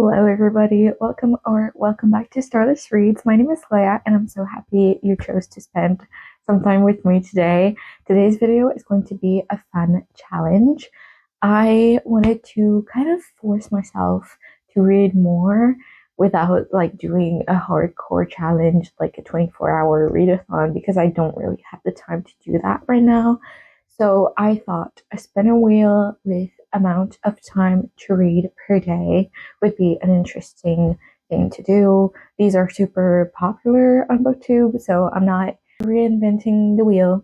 Hello everybody, welcome back to Starless Reads. My name is Leia and I'm so happy you chose to spend some time with me today. Today's video is going to be a fun challenge. I wanted to kind of force myself to read more without doing a hardcore challenge like a 24-hour readathon because I don't really have the time to do that right now. So I thought a spinner wheel with amount of time to read per day would be an interesting thing to do. These are super popular on BookTube, so I'm not reinventing the wheel.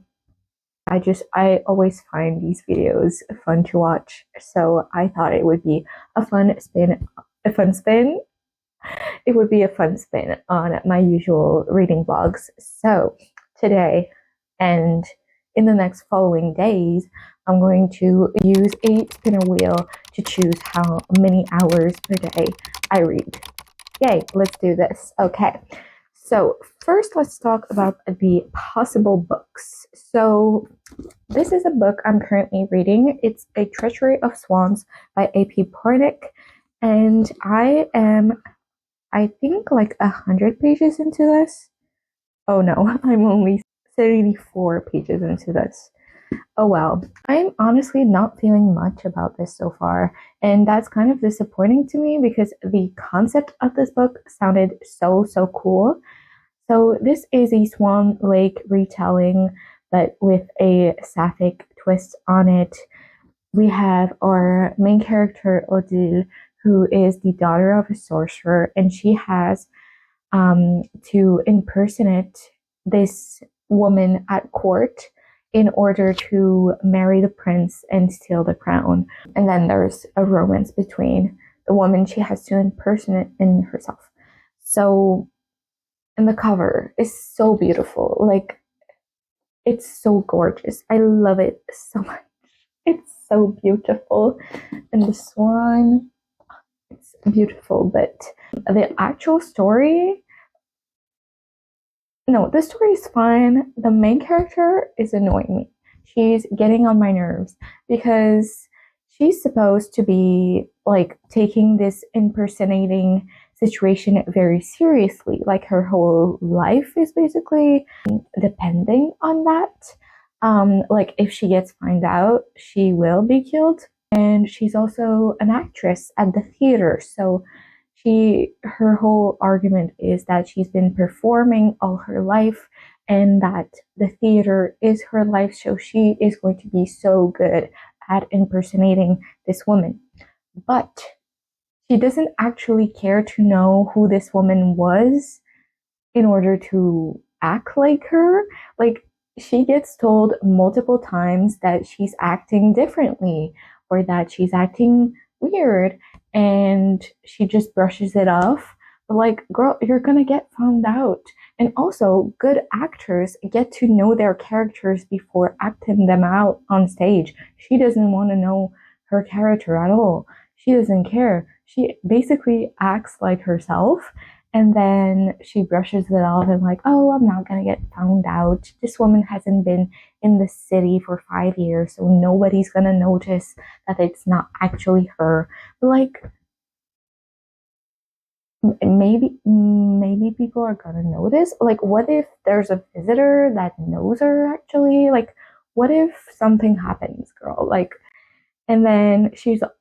I always find these videos fun to watch, so I thought it would be a fun spin. It would be a fun spin on my usual reading vlogs. So today and in the next following days, I'm going to use a spinner wheel to choose how many hours per day I read. Yay, let's do this. Okay, so first let's talk about the possible books. So this is a book I'm currently reading. It's A Treachery of Swans by A.P. Pornick, and I think 100 pages into this. Oh no, I'm only 74 pages into this. Oh well, I'm honestly not feeling much about this so far, and that's kind of disappointing to me because the concept of this book sounded so cool. So this is a Swan Lake retelling, but with a sapphic twist on it. We have our main character, Odile, who is the daughter of a sorcerer, and she has to impersonate this woman at court in order to marry the prince and steal the crown. And then there's a romance between the woman she has to impersonate and herself. So, and the cover is so beautiful. It's so gorgeous. I love it so much. It's so beautiful. And the swan, it's beautiful, but the actual story, no, the story is fine. The main character is annoying me. She's getting on my nerves because she's supposed to be taking this impersonating situation very seriously. Like her whole life is basically depending on that. If she gets found out, she will be killed. And she's also an actress at the theater, so her whole argument is that she's been performing all her life and that the theater is her life, so she is going to be so good at impersonating this woman. But she doesn't actually care to know who this woman was in order to act like her. She gets told multiple times that she's acting differently or that she's acting weird, and she just brushes it off. But girl, you're gonna get found out. And also, good actors get to know their characters before acting them out on stage. She doesn't want to know her character at all. She doesn't care. She basically acts like herself, and then she brushes it off and oh, I'm not gonna get found out. This woman hasn't been in the city for 5 years, so nobody's gonna notice that it's not actually her. Maybe people are gonna notice. What if there's a visitor that knows her actually? What if something happens, girl? And then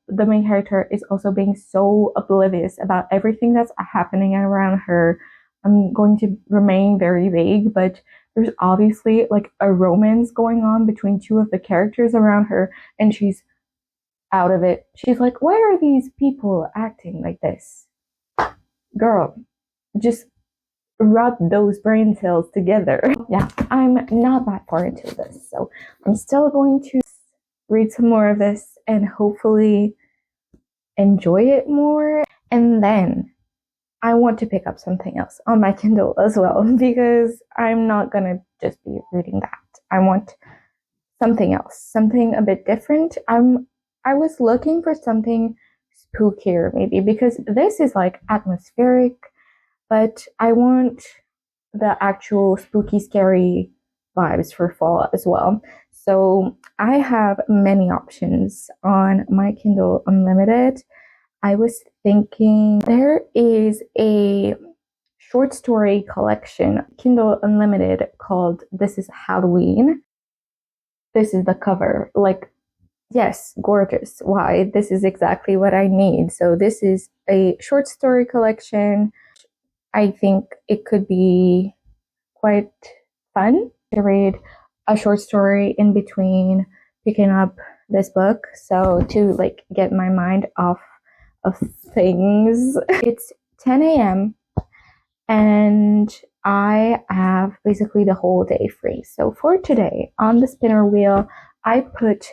the main character is also being so oblivious about everything that's happening around her. I'm going to remain very vague, but there's obviously a romance going on between two of the characters around her, and she's out of it. She's like, why are these people acting like this? Girl, just rub those brain cells together. Yeah, I'm not that far into this, so I'm still going to read some more of this and hopefully enjoy it more. And then I want to pick up something else on my Kindle as well, because I'm not gonna just be reading that. I want something else, something a bit different. I was looking for something spookier maybe, because this is atmospheric, but I want the actual spooky, scary vibes for fall as well. So I have many options on my Kindle Unlimited. I was thinking there is a short story collection, Kindle Unlimited, called This is Halloween. This is the cover. Like, yes, gorgeous. Why? This is exactly what I need. So this is a short story collection. I think it could be quite fun to read a short story in between picking up this book. So to like get my mind off of things. It's 10 a.m. and I have basically the whole day free. So for today on the spinner wheel, I put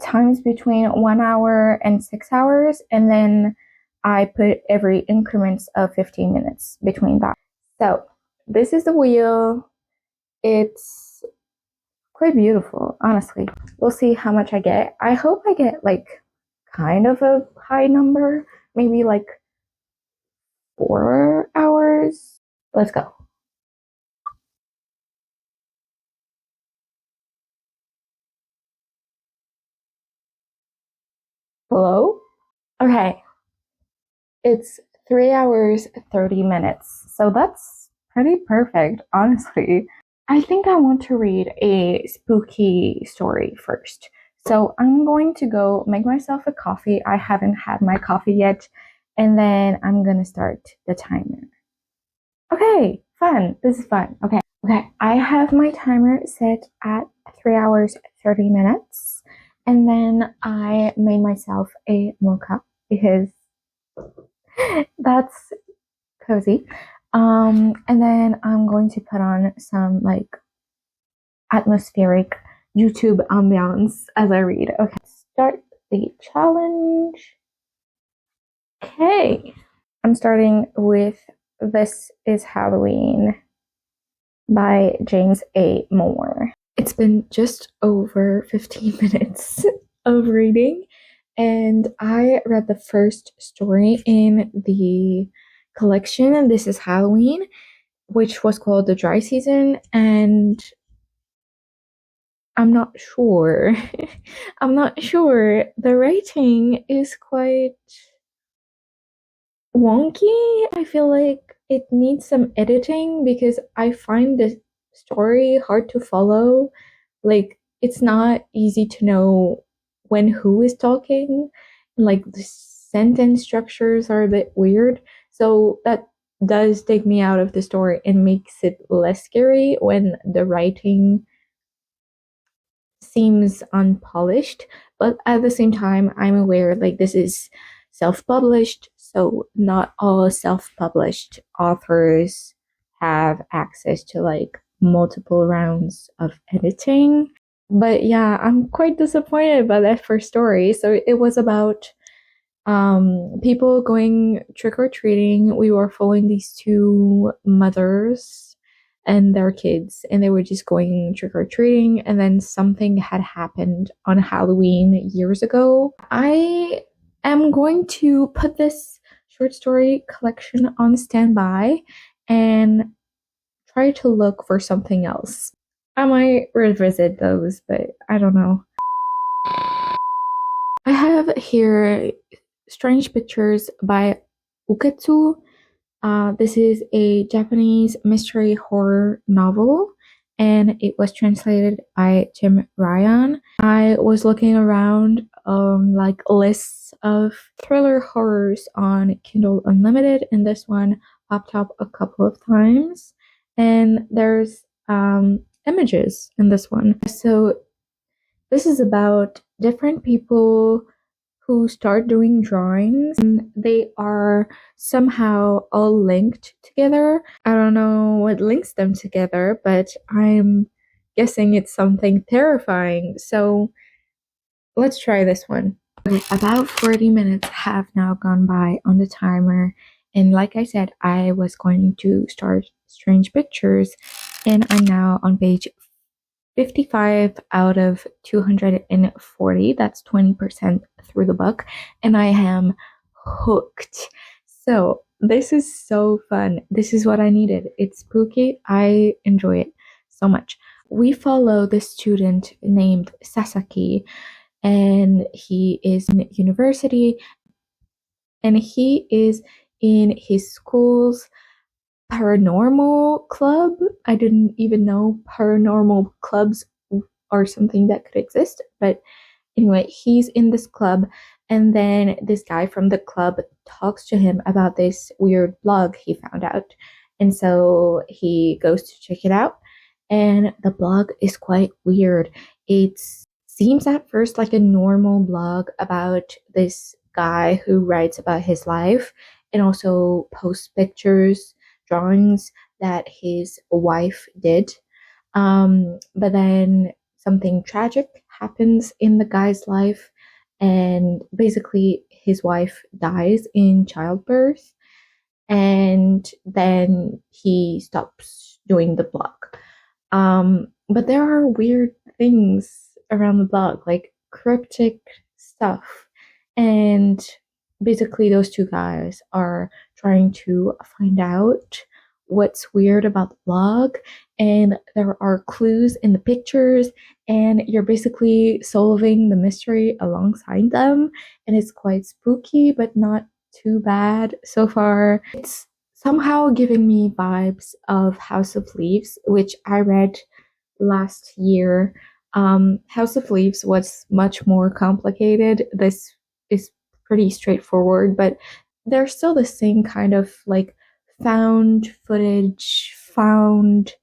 times between 1 hour and 6 hours, and then I put every increments of 15 minutes between that. So this is the wheel. It's quite beautiful, honestly. We'll see how much I get. I hope I get like kind of a high number, maybe like 4 hours. Let's go. Hello? Okay. It's 3 hours, 30 minutes. So that's pretty perfect, honestly. I think I want to read a spooky story first. So I'm going to go make myself a coffee. I haven't had my coffee yet. And then I'm going to start the timer. Okay, fun. This is fun. Okay. Okay. I have my timer set at 3 hours, 30 minutes. And then I made myself a mocha because that's cozy. And then I'm going to put on some like atmospheric YouTube ambiance as I read. Okay, start the challenge. Okay, I'm starting with This is Halloween by James A. Moore. It's been just over 15 minutes of reading, and I read the first story in the collection, This is Halloween, which was called The Dry Season, and I'm not sure. I'm not sure. The writing is quite wonky. I feel like it needs some editing because I find the story hard to follow. Like, it's not easy to know when who is talking. Like, the sentence structures are a bit weird. So that does take me out of the story and makes it less scary when the writing seems unpolished. But at the same time, I'm aware like this is self-published, so not all self-published authors have access to like multiple rounds of editing. But yeah, I'm quite disappointed by that first story. So it was about people going trick-or-treating. We were following these two mothers and their kids, and they were just going trick-or-treating, and then something had happened on Halloween years ago. I am going to put this short story collection on standby and try to look for something else. I might revisit those, but I don't know. I have here Strange Pictures by Uketsu. This is a Japanese mystery horror novel, and it was translated by Tim Ryan. I was looking around like lists of thriller horrors on Kindle Unlimited, and this one popped up a couple of times. And there's images in this one. So this is about different people who start doing drawings, and they are somehow all linked together. I don't know what links them together, but I'm guessing it's something terrifying. So let's try this one. Okay, about 40 minutes have now gone by on the timer, and like I said, I was going to start Strange Pictures, and I'm now on page 55 out of 240. That's 20% through the book, and I am hooked. So this is so fun. This is what I needed. It's spooky. I enjoy it so much. We follow this student named Sasaki, and he is in university. and he is in his school's paranormal club. I didn't even know paranormal clubs are something that could exist, but anyway, he's in this club, and then this guy from the club talks to him about this weird blog he found out. And so he goes to check it out, and the blog is quite weird. It seems at first like a normal blog about this guy who writes about his life and also posts pictures, drawings that his wife did. But then something tragic happens in the guy's life, and basically his wife dies in childbirth, and then he stops doing the blog. But there are weird things around the blog, like cryptic stuff, and basically those two guys are trying to find out what's weird about the blog, and there are clues in the pictures, and you're basically solving the mystery alongside them, and it's quite spooky but not too bad so far. It's somehow giving me vibes of House of Leaves, which I read last year. House of Leaves was much more complicated. This is pretty straightforward, but they're still the same kind of like found footage, found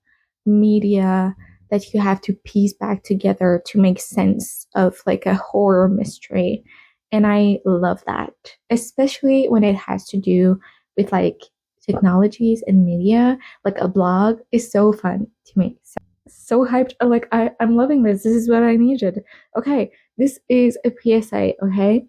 media that you have to piece back together to make sense of like a horror mystery. And I love that, especially when it has to do with like technologies and media. Like a blog is so fun to me. So hyped. Like I'm loving this. This is what I needed. Okay, this is a PSA, okay?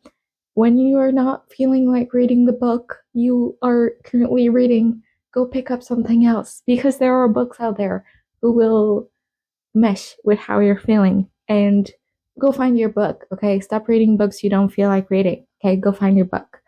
When you are not feeling like reading the book you are currently reading, go pick up something else, because there are books out there who will mesh with how you're feeling. And go find your book, okay? Stop reading books you don't feel like reading, okay? Go find your book.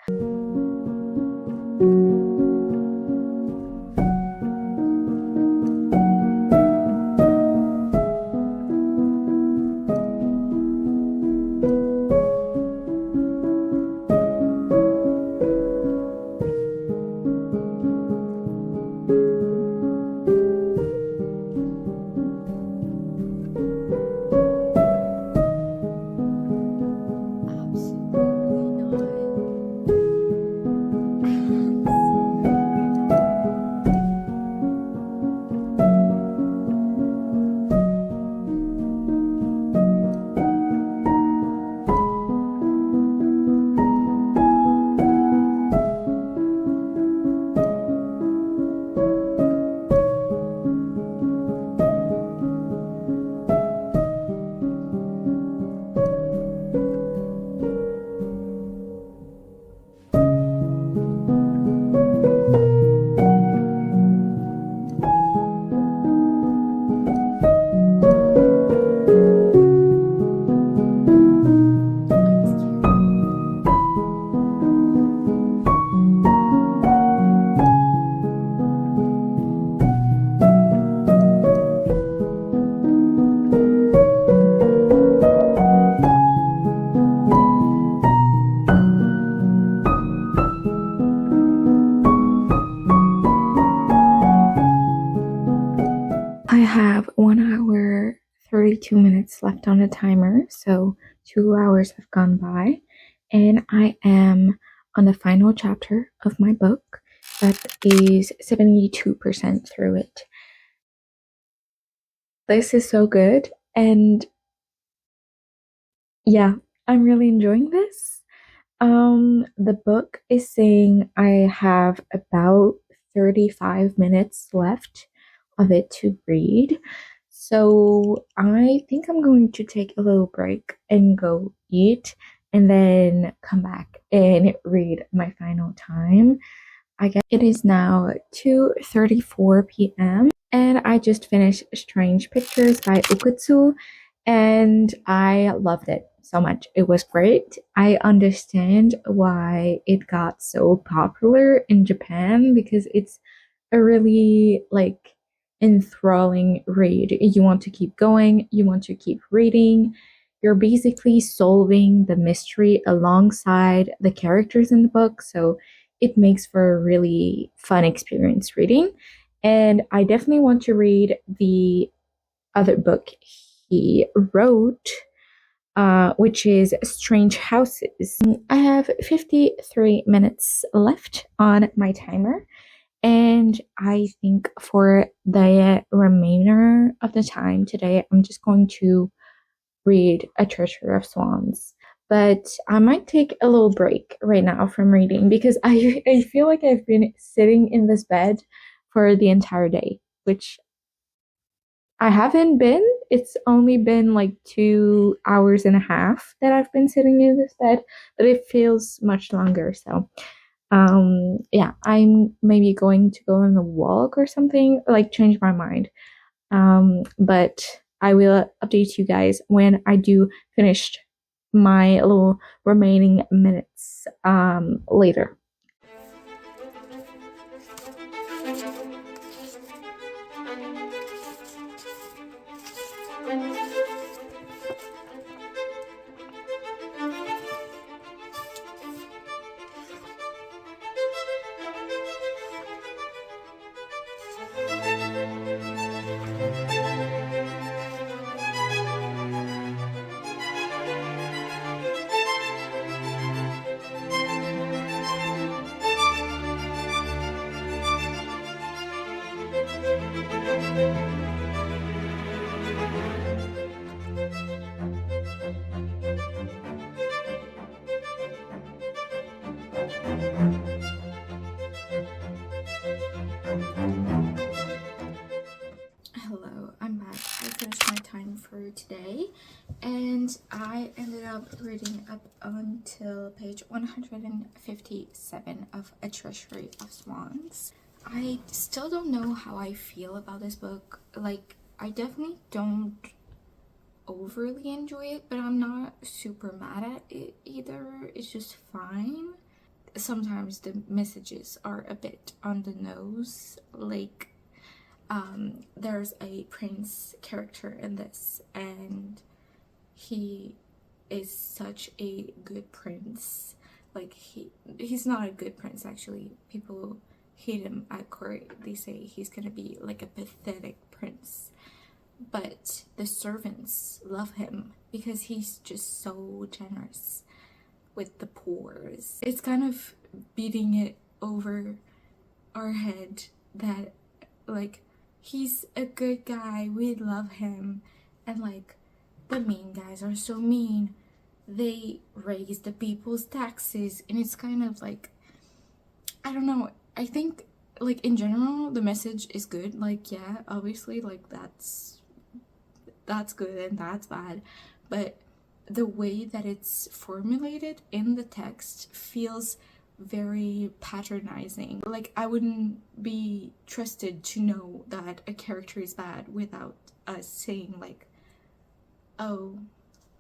I have 1 hour 32 minutes left on the timer, so 2 hours have gone by, and I am on the final chapter of my book that is 72% through it. This is so good, and yeah, I'm really enjoying this. The book is saying I have about 35 minutes left of it to read. So I think I'm going to take a little break and go eat and then come back and read my final time. I guess it is now 2:34 p.m. and I just finished Strange Pictures by Ukutsu, and I loved it so much. It was great. I understand why it got so popular in Japan, because it's a really like enthralling read. You want to keep going, you want to keep reading, you're basically solving the mystery alongside the characters in the book. So it makes for a really fun experience reading. And I definitely want to read the other book he wrote, which is Strange Houses. I have 53 minutes left on my timer, and I think for the remainder of the time today, I'm just going to read A Treachery of Swans. But I might take a little break right now from reading because I feel like I've been sitting in this bed for the entire day, which I haven't been. It's only been like 2 hours and a half that I've been sitting in this bed, but it feels much longer. So, yeah, I'm maybe going to go on a walk or something, like change my mind. But I will update you guys when I do finish my little remaining minutes later. Hello, I'm back. I finished my time for today, and I ended up reading up until page 157 of A Treachery of Swans. I still don't know how I feel about this book. Like, I definitely don't overly enjoy it, but I'm not super mad at it either. It's just fine. Sometimes the messages are a bit on the nose, like there's a prince character in this, and he is such a good prince. Like, he's not a good prince, actually. People hate him at court. They say he's gonna be like a pathetic prince, but the servants love him because he's just so generous with the poor. It's kind of beating it over our head that, like, he's a good guy, we love him, and like the mean guys are so mean, they raise the people's taxes. And it's kind of like, I don't know, I think like in general the message is good. Like, yeah, obviously, like that's good and that's bad, but the way that it's formulated in the text feels very patronizing. Like, I wouldn't be trusted to know that a character is bad without us saying like, oh,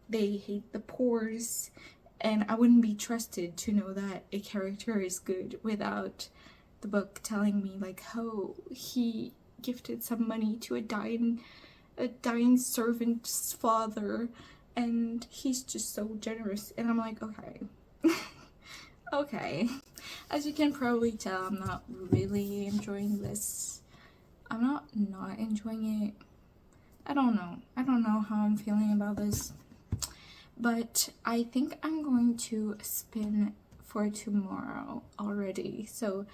they hate the poors, and I wouldn't be trusted to know that a character is good without the book telling me like, oh, he gifted some money to a dying servant's father and he's just so generous. And I'm like, okay. Okay. As you can probably tell, I'm not really enjoying this. I'm not enjoying it. I don't know how I'm feeling about this, but I think I'm going to spin for tomorrow already, so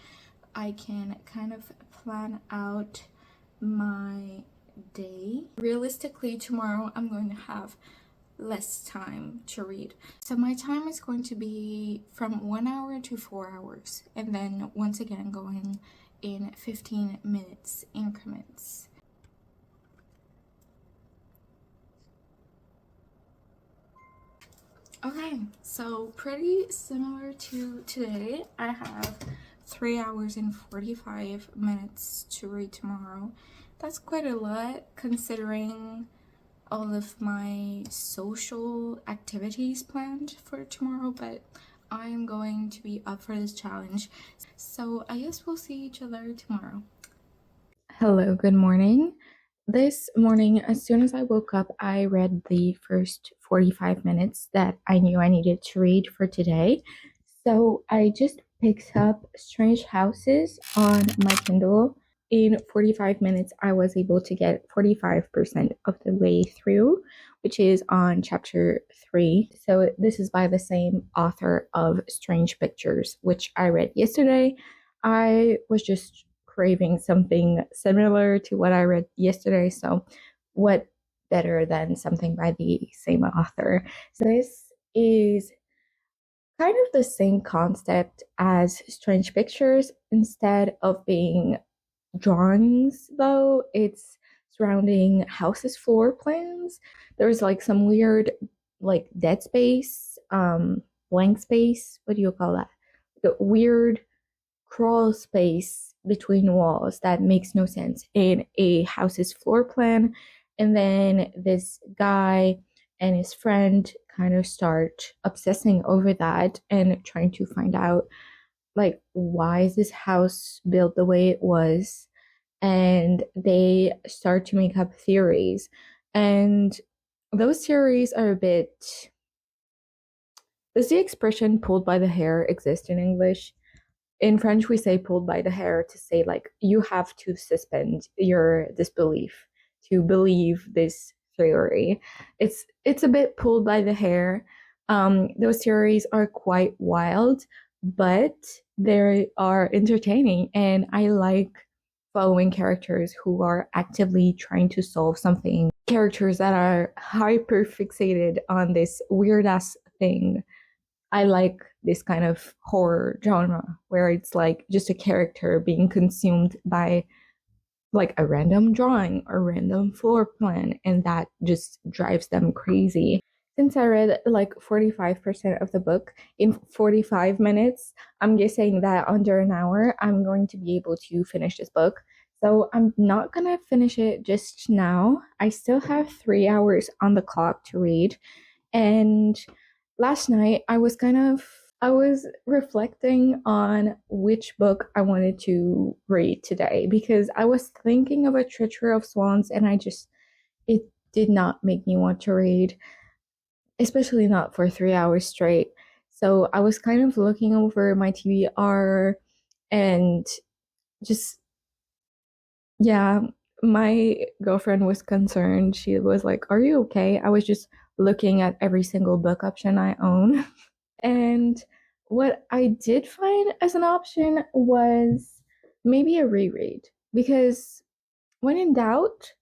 I can kind of plan out my day. Realistically, tomorrow I'm going to have less time to read, so my time is going to be from 1 hour to 4 hours, and then once again going in 15 minutes increments. Okay, so pretty similar to today. I have 3 hours and 45 minutes to read tomorrow. That's quite a lot considering all of my social activities planned for tomorrow, but I am going to be up for this challenge. So I guess we'll see each other tomorrow. Hello, good morning. this morning, as soon as I woke up, I read the first 45 minutes that I knew I needed to read for today. So I just picked up Strange Houses on my Kindle. In 45 minutes, I was able to get 45% of the way through, which is on chapter 3. So this is by the same author of Strange Pictures, which I read yesterday. I was just craving something similar to what I read yesterday, so what better than something by the same author? So this is kind of the same concept as Strange Pictures. Instead of being drawings, though, it's surrounding houses floor plans. There's like some weird like dead space, blank space, what do you call that, the weird crawl space between walls that makes no sense in a house's floor plan. And then this guy and his friend kind of start obsessing over that and trying to find out, like, why is this house built the way it was? And they start to make up theories. And those theories are a bit. Does the expression pulled by the hair exist in English? In French, we say pulled by the hair to say, like, you have to suspend your disbelief to believe this theory. It's a bit pulled by the hair. Those theories are quite wild, but they are entertaining, and I like following characters who are actively trying to solve something. Characters that are hyper fixated on this weird ass thing. I like this kind of horror genre where it's like just a character being consumed by like a random drawing or random floor plan, and that just drives them crazy. Since I read like 45% of the book in 45 minutes, I'm guessing that under an hour I'm going to be able to finish this book. So I'm not gonna finish it just now. I still have 3 hours on the clock to read. And last night I was reflecting on which book I wanted to read today, because I was thinking of A Treachery of Swans, and it did not make me want to read, especially not for 3 hours straight. So I was kind of looking over my TBR and just, yeah, my girlfriend was concerned. She was like, "Are you okay?" I was just looking at every single book option I own. And what I did find as an option was maybe a reread, because when in doubt,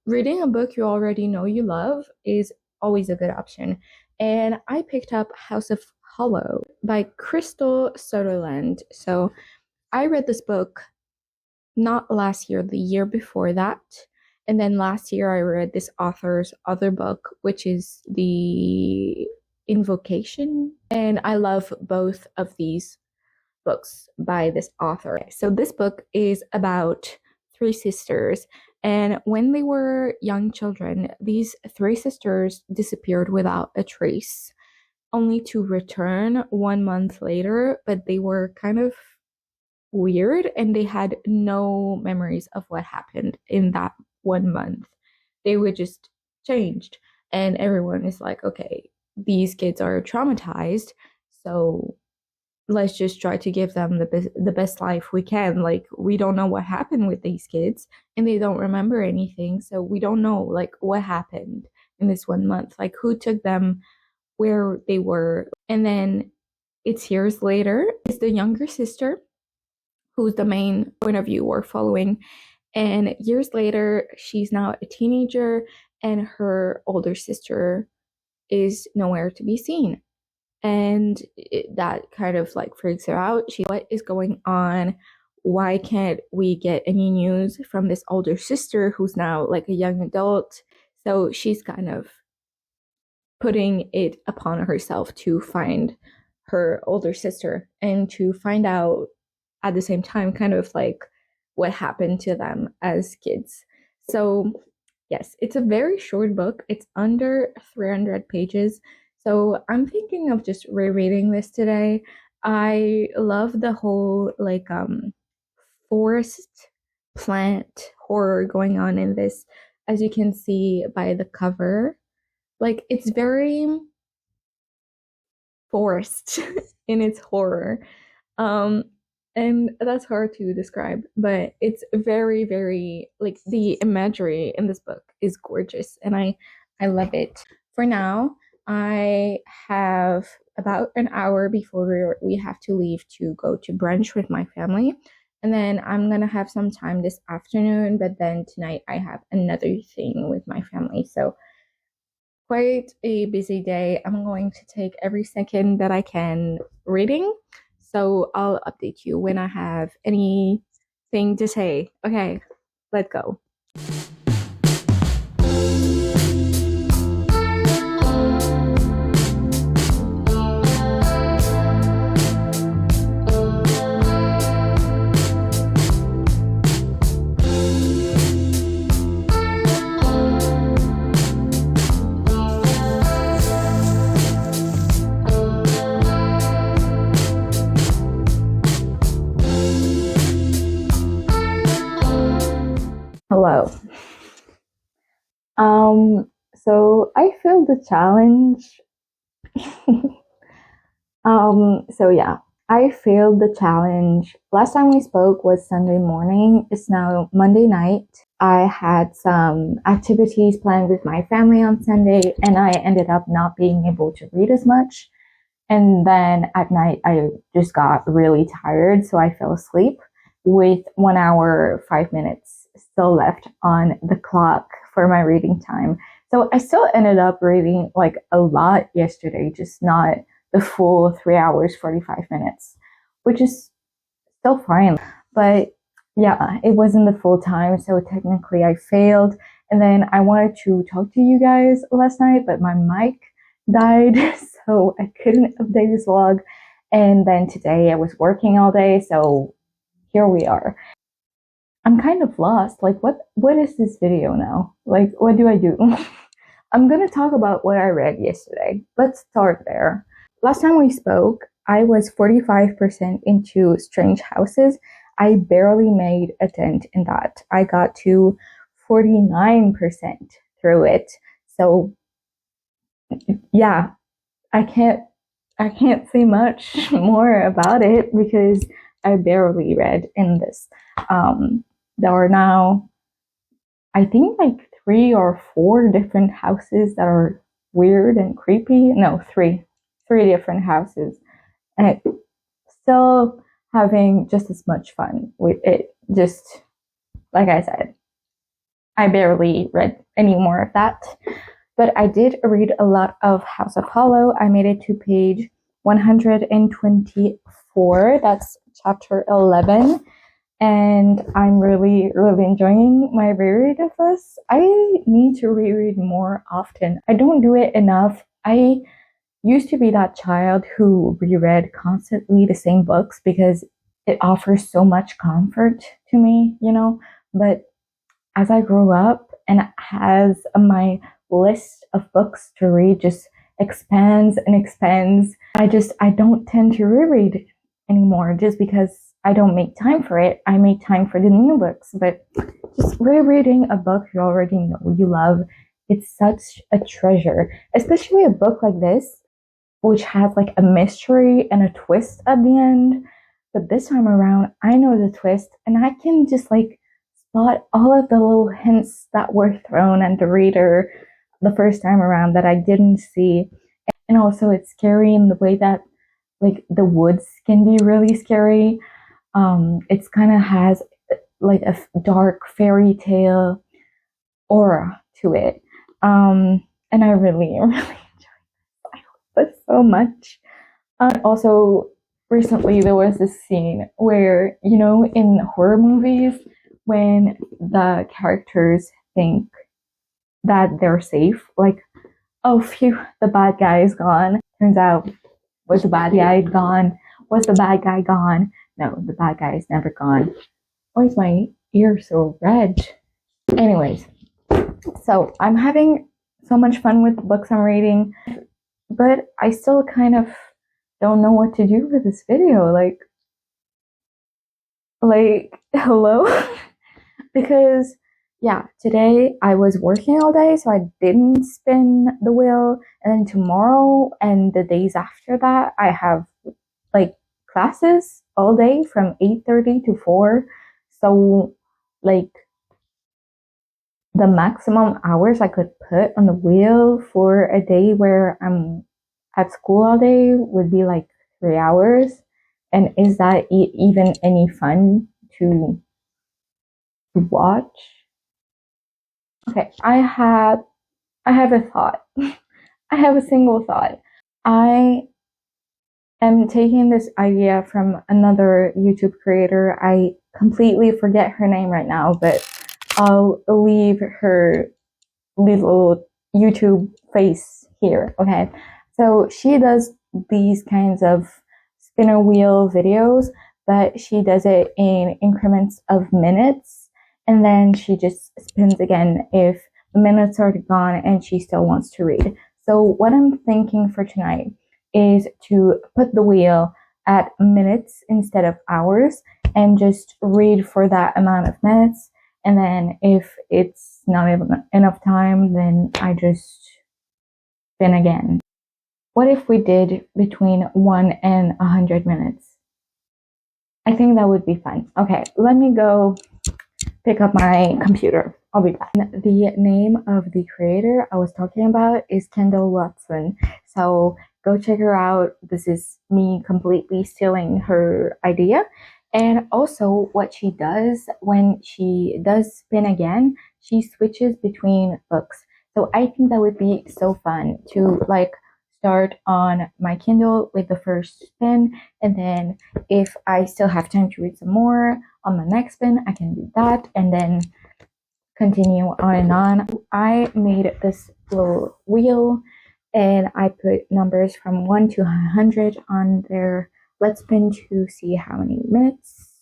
reading a book you already know you love is always a good option. And I picked up House of Hollow by Crystal Sutherland. So I read this book not last year, the year before that. And then last year I read this author's other book, which is The Invocation. And I love both of these books by this author. So this book is about three sisters. And when they were young children, these three sisters disappeared without a trace, only to return 1 month later, but they were kind of weird and they had no memories of what happened in that 1 month. They were just changed, and everyone is like, okay, these kids are traumatized, so let's just try to give them the best life we can. Like, we don't know what happened with these kids, and they don't remember anything, so we don't know like what happened in this 1 month, like who took them, where they were. And then it's years later, it's the younger sister who's the main point of view we're following. And years later, she's now a teenager, and her older sister is nowhere to be seen. And that kind of like freaks her out. What is going on? Why can't we get any news from this older sister who's now like a young adult? So she's kind of putting it upon herself to find her older sister and to find out at the same time kind of like what happened to them as kids. So yes, it's a very short book. It's under 300 pages. So I'm thinking of just rereading this today. I love the whole like forest plant horror going on in this as you can see by the cover, like it's very forced in its horror. Um, and that's hard to describe, but it's very, very like the imagery in this book is gorgeous, and I love it. For now, I have about an hour before we have to leave to go to brunch with my family. And then I'm gonna have some time this afternoon, but then tonight I have another thing with my family. So quite a busy day. I'm going to take every second that I can reading. So I'll update you when I have anything to say. Okay, let's go. Hello. So I feel the challenge. So yeah, I failed the challenge. Last time we spoke was Sunday morning. It's now Monday night. I had some activities planned with my family on Sunday, and I ended up not being able to read as much. And then at night, I just got really tired, so I fell asleep with 1 hour, 5 minutes still left on the clock for my reading time. So I still ended up reading like a lot yesterday, just not the full 3 hours, 45 minutes, which is still fine. But yeah, it wasn't the full time, so technically I failed. And then I wanted to talk to you guys last night, but my mic died, so I couldn't update this vlog. And then today I was working all day, so here we are. I'm kind of lost. Like, what is this video now? Like, what do I do? I'm gonna talk about what I read yesterday. Let's start there. Last time we spoke, I was 45% into Strange Houses. I barely made a dent in that. I got to 49% through it. So yeah, I can't say much more about it because I barely read in this. There are now, I think, like 3 or 4 different houses that are weird and creepy. No, three different houses, and still having just as much fun with it. Just like I said, I barely read any more of that. But I did read a lot of House of Hollow. I made it to page 124. That's chapter 11. And I'm really, really enjoying my reread of this. I need to reread more often. I don't do it enough. I used to be that child who reread constantly the same books because it offers so much comfort to me, you know? But as I grew up and as my list of books to read just expands and expands, I don't tend to reread anymore just because I don't make time for it. I make time for the new books, but just rereading a book you already know you love, it's such a treasure, especially a book like this, which has like a mystery and a twist at the end. But this time around, I know the twist and I can just like spot all of the little hints that were thrown at the reader the first time around that I didn't see. And also it's scary in the way that like the woods can be really scary. It's kind of has like a dark fairy tale aura to it. And I really, really enjoyed it so much. Also, recently there was this scene where, you know, in horror movies, when the characters think that they're safe, like, oh, phew, the bad guy is gone. Turns out, was the bad guy gone? Was the bad guy gone? No, the bad guy is never gone. Why is my ear so red? Anyways, so I'm having so much fun with the books I'm reading, but I still kind of don't know what to do with this video. Like, hello? Because yeah, today I was working all day, so I didn't spin the wheel. And then tomorrow and the days after that, I have like classes all day from 8:30 to 4. So like the maximum hours I could put on the wheel for a day where I'm at school all day would be like 3 hours. And is that even any fun to watch? Okay, I have a thought. I have a single thought. I am taking this idea from another YouTube creator. I completely forget her name right now, but I'll leave her little YouTube face here. Okay. So she does these kinds of spinner wheel videos, but she does it in increments of minutes. And then she just spins again if the minutes are gone and she still wants to read. So what I'm thinking for tonight is to put the wheel at minutes instead of hours and just read for that amount of minutes. And then if it's not enough time, then I just spin again. What if we did between 1 and 100 minutes? I think that would be fun. Okay, let me go pick up my computer. I'll be back. The name of the creator I was talking about is Kendall Watson. So go check her out. This is me completely stealing her idea. And also what she does when she does spin again, she switches between books. So I think that would be so fun to like start on my Kindle with the first spin, and then if I still have time to read some more on my next spin, I can do that and then continue on and on. I made this little wheel and I put numbers from 1 to 100 on there. Let's spin to see how many minutes.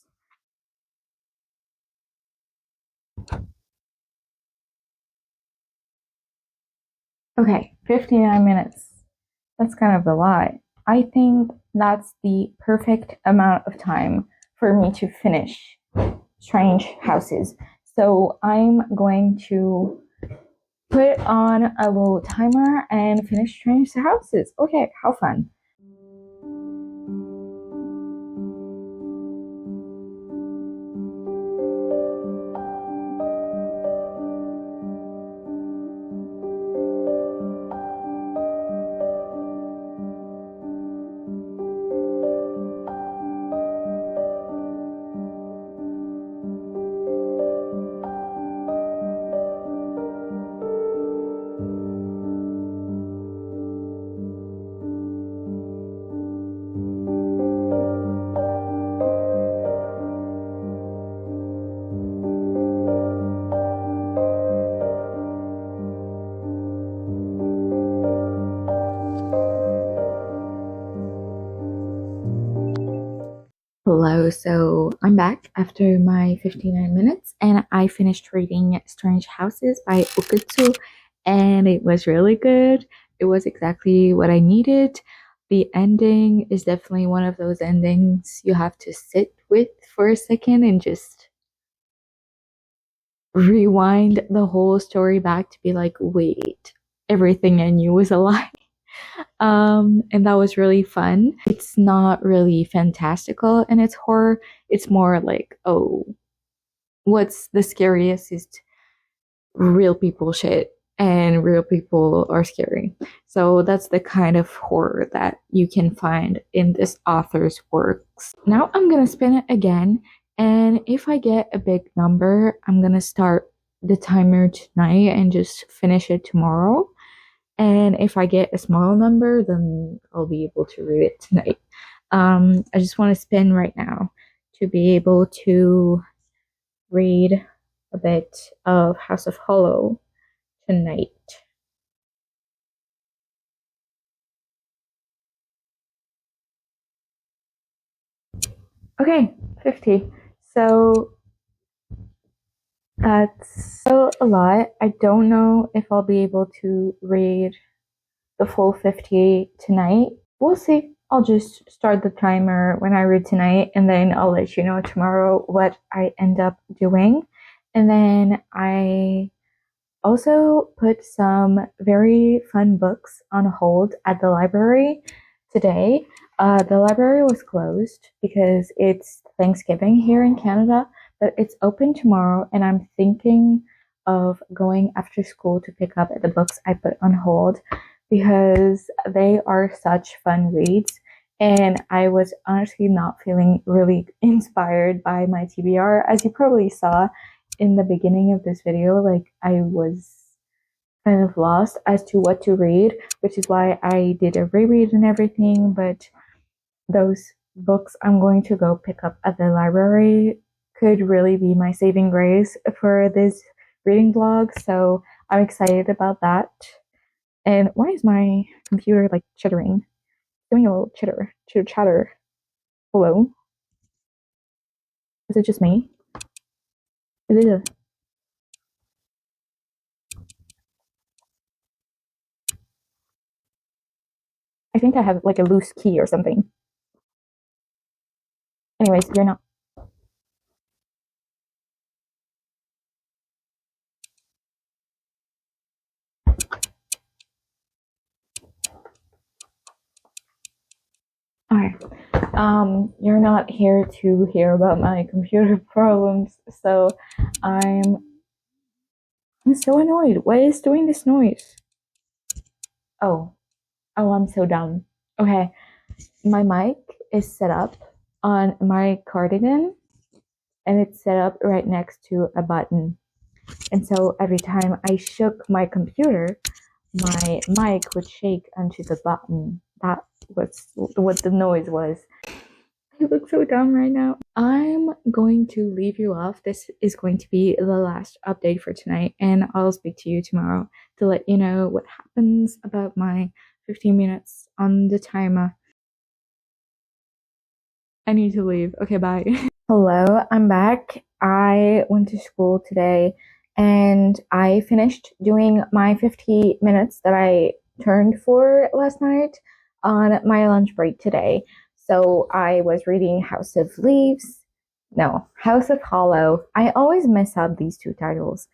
Okay, 59 minutes. That's kind of a lot. I think that's the perfect amount of time for me to finish Strange Houses. So I'm going to put on a little timer and finish Strange Houses. Okay, how fun. Hello, so I'm back after my 59 minutes and I finished reading Strange Houses by Okutsu and it was really good. It was exactly what I needed. The ending is definitely one of those endings you have to sit with for a second and just rewind the whole story back to be like, wait, everything I knew was a lie. And that was really fun. It's not really fantastical and it's horror. It's more like, oh, what's the scariest is real people shit and real people are scary. So that's the kind of horror that you can find in this author's works. Now I'm gonna spin it again, and if I get a big number, I'm gonna start the timer tonight and just finish it tomorrow. And if I get a small number, then I'll be able to read it tonight. I just want to spin right now to be able to read a bit of House of Hollow tonight. Okay, 50. So that's still a lot. I don't know if I'll be able to read the full 50 tonight. We'll see. I'll just start the timer when I read tonight and then I'll let you know tomorrow what I end up doing. And then I also put some very fun books on hold at the library today. The library was closed because it's Thanksgiving here in Canada, but it's open tomorrow, and I'm thinking of going after school to pick up the books I put on hold because they are such fun reads. And I was honestly not feeling really inspired by my TBR. As you probably saw in the beginning of this video, like I was kind of lost as to what to read, which is why I did a reread and everything. But those books I'm going to go pick up at the library could really be my saving grace for this reading vlog. So I'm excited about that. And why is my computer like chittering? Doing a little chatter. Hello? Is it just me? Is it a I think I have like a loose key or something. Anyways, you're not. Alright. You're not here to hear about my computer problems, so I'm so annoyed. What is doing this noise? Oh, I'm so dumb. Okay, my mic is set up on my cardigan, and it's set up right next to a button. And so every time I shook my computer, my mic would shake onto the button. That was what the noise was. I look so dumb right now. I'm going to leave you off. This is going to be the last update for tonight, and I'll speak to you tomorrow to let you know what happens about my 15 minutes on the timer. I need to leave. Okay, bye. Hello, I'm back. I went to school today and I finished doing my 50 minutes that I turned for last night on my lunch break today. So I was reading House of Hollow. I always mess up these two titles.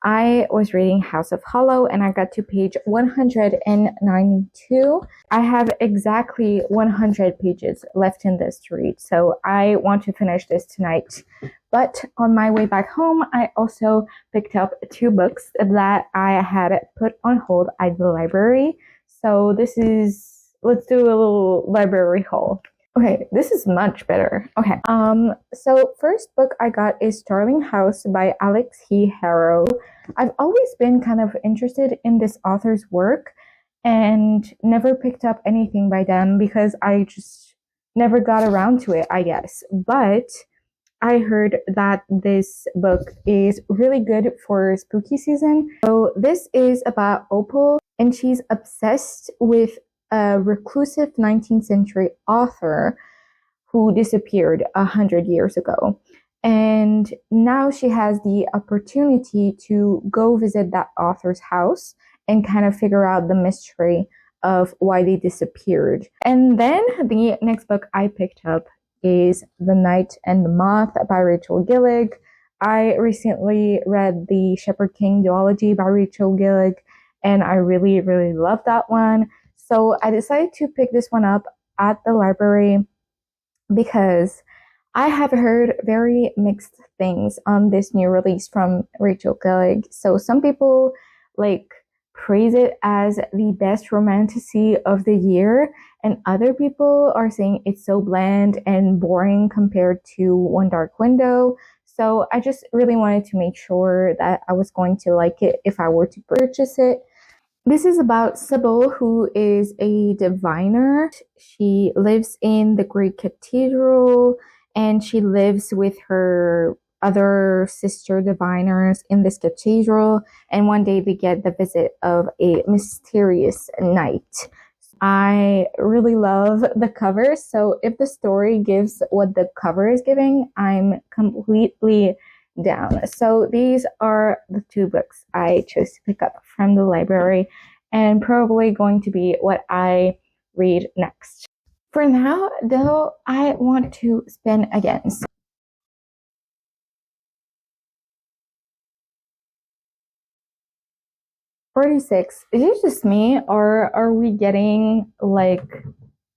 I was reading House of Hollow and I got to page 192. I have exactly 100 pages left in this to read, so I want to finish this tonight. But on my way back home, I also picked up two books that I had put on hold at the library. So let's do a little library haul. Okay, this is much better. Okay, so first book I got is Starling House by Alex He Harrow. I've always been kind of interested in this author's work and never picked up anything by them because I just never got around to it, I guess. But I heard that this book is really good for spooky season. So this is about Opal, and she's obsessed with a reclusive 19th century author who disappeared 100 years ago. And now she has the opportunity to go visit that author's house and kind of figure out the mystery of why they disappeared. And then the next book I picked up is The Night and the Moth by Rachel Gillig. I recently read the Shepherd King duology by Rachel Gillig, and I really, really loved that one. So I decided to pick this one up at the library because I have heard very mixed things on this new release from Rachel Gillig. So some people praise it as the best romantasy of the year, and other people are saying it's so bland and boring compared to One Dark Window. So I just really wanted to make sure that I was going to like it if I were to purchase it. This is about Sybil, who is a diviner. She lives in the Great Cathedral, and she lives with her other sister diviners in this cathedral. And one day they get the visit of a mysterious knight. I really love the cover, so if the story gives what the cover is giving, I'm completely down. So these are the two books I chose to pick up from the library, and probably going to be what I read next. For now, though, I want to spin again. 46. Is it just me, or are we getting like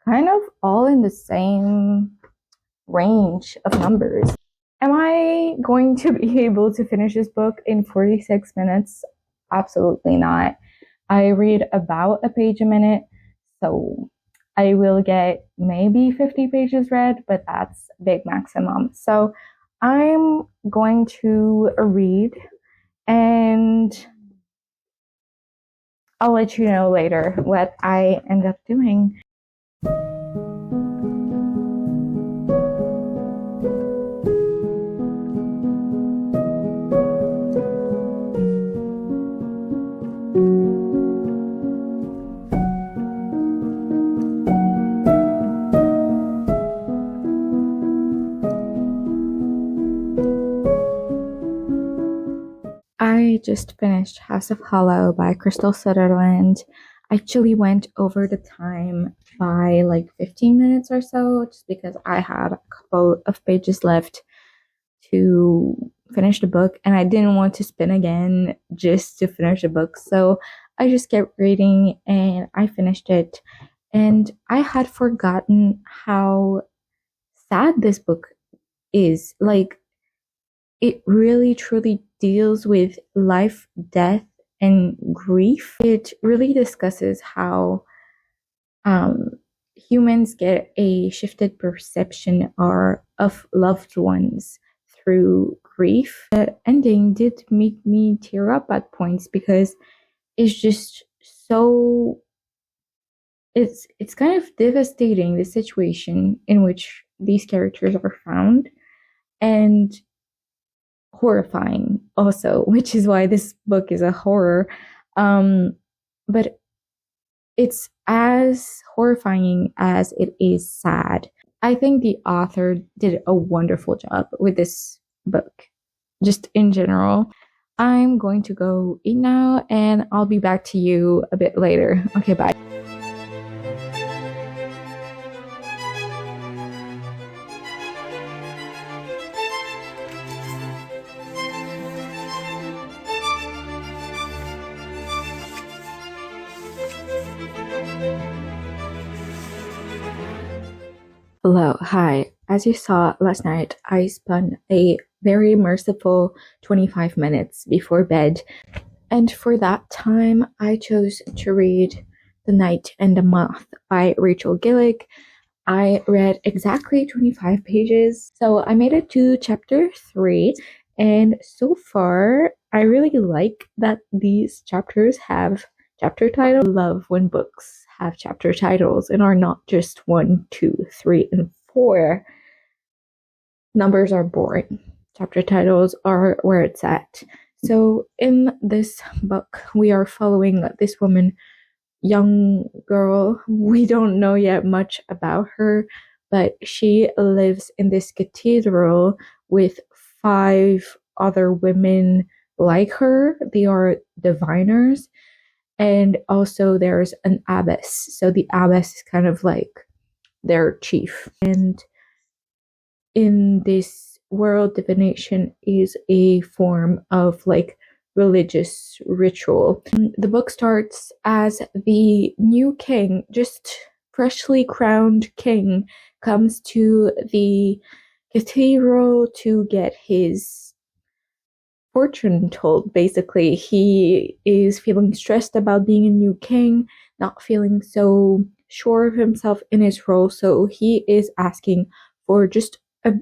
kind of all in the same range of numbers? Am I going to be able to finish this book in 46 minutes? Absolutely not. I read about a page a minute, so I will get maybe 50 pages read, but that's big maximum. So I'm going to read, and I'll let you know later what I end up doing. I just finished House of Hollow by Crystal Sutherland. I actually went over the time by like 15 minutes or so, just because I had a couple of pages left to finish the book, and I didn't want to spin again just to finish the book. So I just kept reading and I finished it. And I had forgotten how sad this book is. Like, it really truly deals with life, death, and grief. It really discusses how humans get a shifted perception of loved ones through grief. The ending did make me tear up at points because it's just so it's kind of devastating, the situation in which these characters are found, and horrifying also, which is why this book is a horror. But it's as horrifying as it is sad. I think the author did a wonderful job with this book, just in general. I'm going to go eat now, and I'll be back to you a bit later. Okay, bye. Hello, hi. As you saw last night, I spun a very merciful 25 minutes before bed. And for that time, I chose to read The Night and the Moth by Rachel Gillick. I read exactly 25 pages. So I made it to chapter 3. And so far, I really like that these chapters have chapter titles. I love when books have chapter titles and are not just 1, 2, 3, and 4. Numbers are boring. Chapter titles are where it's at. So in this book, we are following this woman, young girl. We don't know yet much about her, but she lives in this cathedral with 5 other women like her. They are diviners. And also there's an abbess. So the abbess is kind of like their chief. And in this world, divination is a form of like religious ritual. The book starts as the new king, just freshly crowned king, comes to the cathedral to get his fortune told. Basically, he is feeling stressed about being a new king, not feeling so sure of himself in his role, so he is asking for just a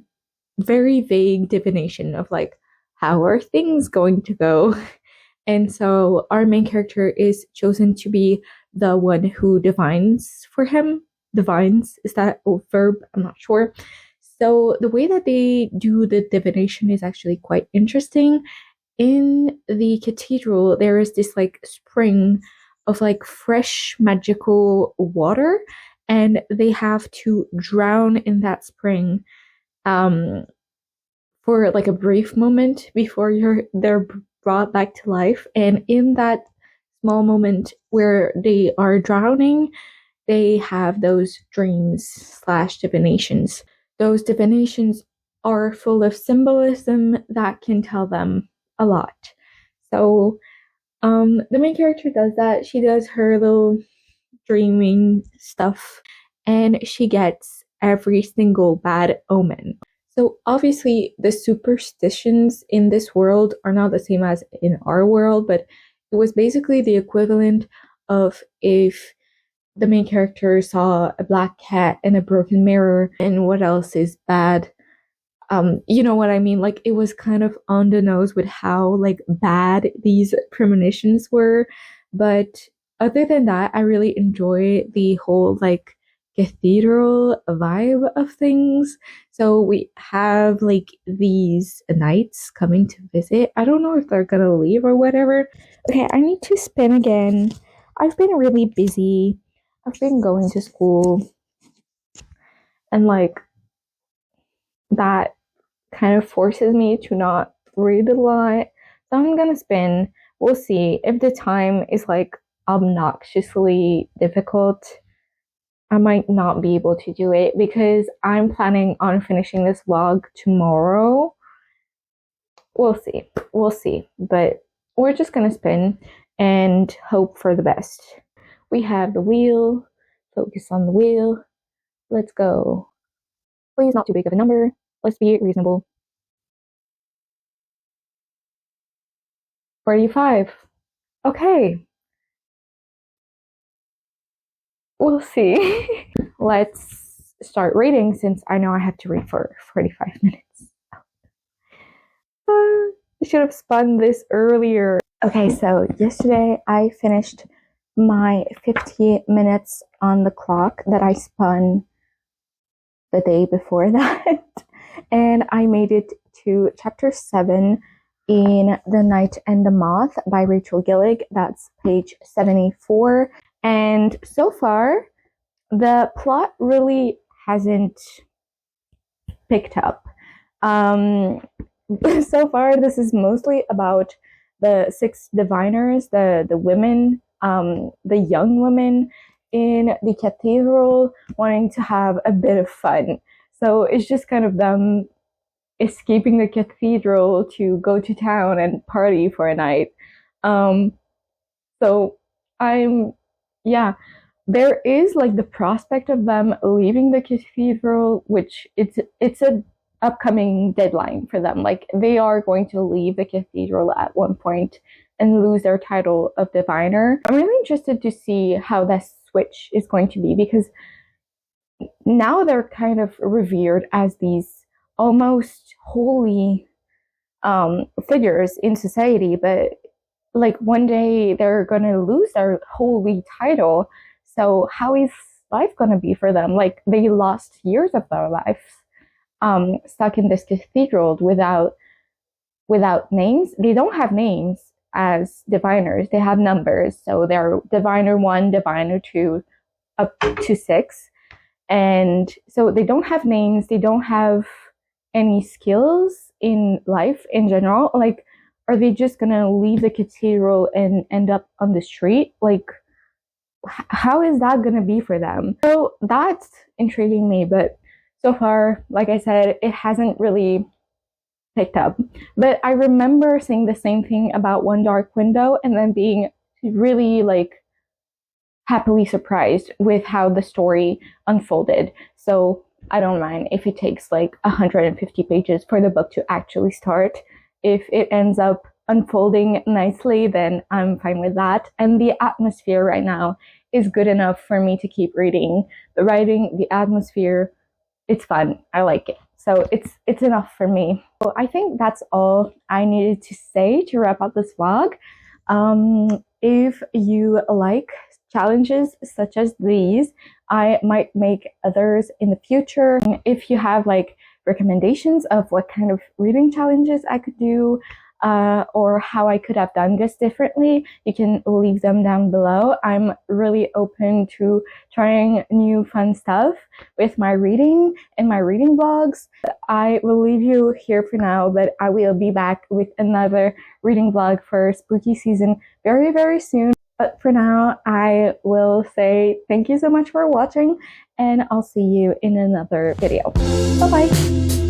very vague divination of like, how are things going to go? And so our main character is chosen to be the one who divines for him. Divines, is that a verb? I'm not sure. So the way that they do the divination is actually quite interesting. In the cathedral, there is this like spring of like fresh magical water, and they have to drown in that spring for like a brief moment before they're brought back to life. And in that small moment where they are drowning, they have those dreams/divinations. Those divinations are full of symbolism that can tell them a lot. So The main character does that. She does her little dreaming stuff, and she gets every single bad omen. So obviously the superstitions in this world are not the same as in our world, but it was basically the equivalent of if the main character saw a black cat and a broken mirror, and what else is bad. You know what I mean? Like, it was kind of on the nose with how like bad these premonitions were. But other than that, I really enjoy the whole like cathedral vibe of things. So we have like these knights coming to visit. I don't know if they're gonna leave or whatever. Okay, I need to spin again. I've been really busy. I've been going to school, and like that kind of forces me to not read a lot. So I'm gonna spin. We'll see if the time is like obnoxiously difficult. I might not be able to do it because I'm planning on finishing this vlog tomorrow. We'll see. We'll see. But we're just gonna spin and hope for the best. We have the wheel. Focus on the wheel. Let's go. Please, not too big of a number. Let's be reasonable. 45. Okay. We'll see. Let's start reading since I know I have to read for 45 minutes. I should have spun this earlier. Okay, so yesterday I finished my 50 minutes on the clock that I spun the day before that. And I made it to chapter 7 in The Night and the Moth by Rachel Gillig. That's page 74. And so far, the plot really hasn't picked up. So far, this is mostly about the 6 diviners, the women, the young women in the cathedral wanting to have a bit of fun. So it's just kind of them escaping the cathedral to go to town and party for a night. So yeah, there is like the prospect of them leaving the cathedral, which it's a upcoming deadline for them. Like, they are going to leave the cathedral at one point and lose their title of diviner. I'm really interested to see how that switch is going to be, because now they're kind of revered as these almost holy figures in society, but like one day they're going to lose their holy title. So how is life going to be for them? Like, they lost years of their life stuck in this cathedral without names. They don't have names as diviners. They have numbers. So they're diviner 1, diviner 2, up to 6. And so they don't have names. They don't have any skills in life in general. Like, are they just gonna leave the cathedral and end up on the street? Like, how is that gonna be for them? So that's intriguing me, but so far, like I said, it hasn't really picked up. But I remember saying the same thing about One Dark Window and then being really like happily surprised with how the story unfolded. So I don't mind if it takes like 150 pages for the book to actually start. If it ends up unfolding nicely, then I'm fine with that. And the atmosphere right now is good enough for me to keep reading. The writing, the atmosphere, it's fun. I like it. So it's enough for me. So I think that's all I needed to say to wrap up this vlog. If you like challenges such as these, I might make others in the future. If you have like recommendations of what kind of reading challenges I could do, or how I could have done this differently, you can leave them down below. I'm really open to trying new fun stuff with my reading and my reading vlogs. I will leave you here for now, but I will be back with another reading vlog for spooky season very, very soon. But for now, I will say thank you so much for watching, and I'll see you in another video. Bye-bye!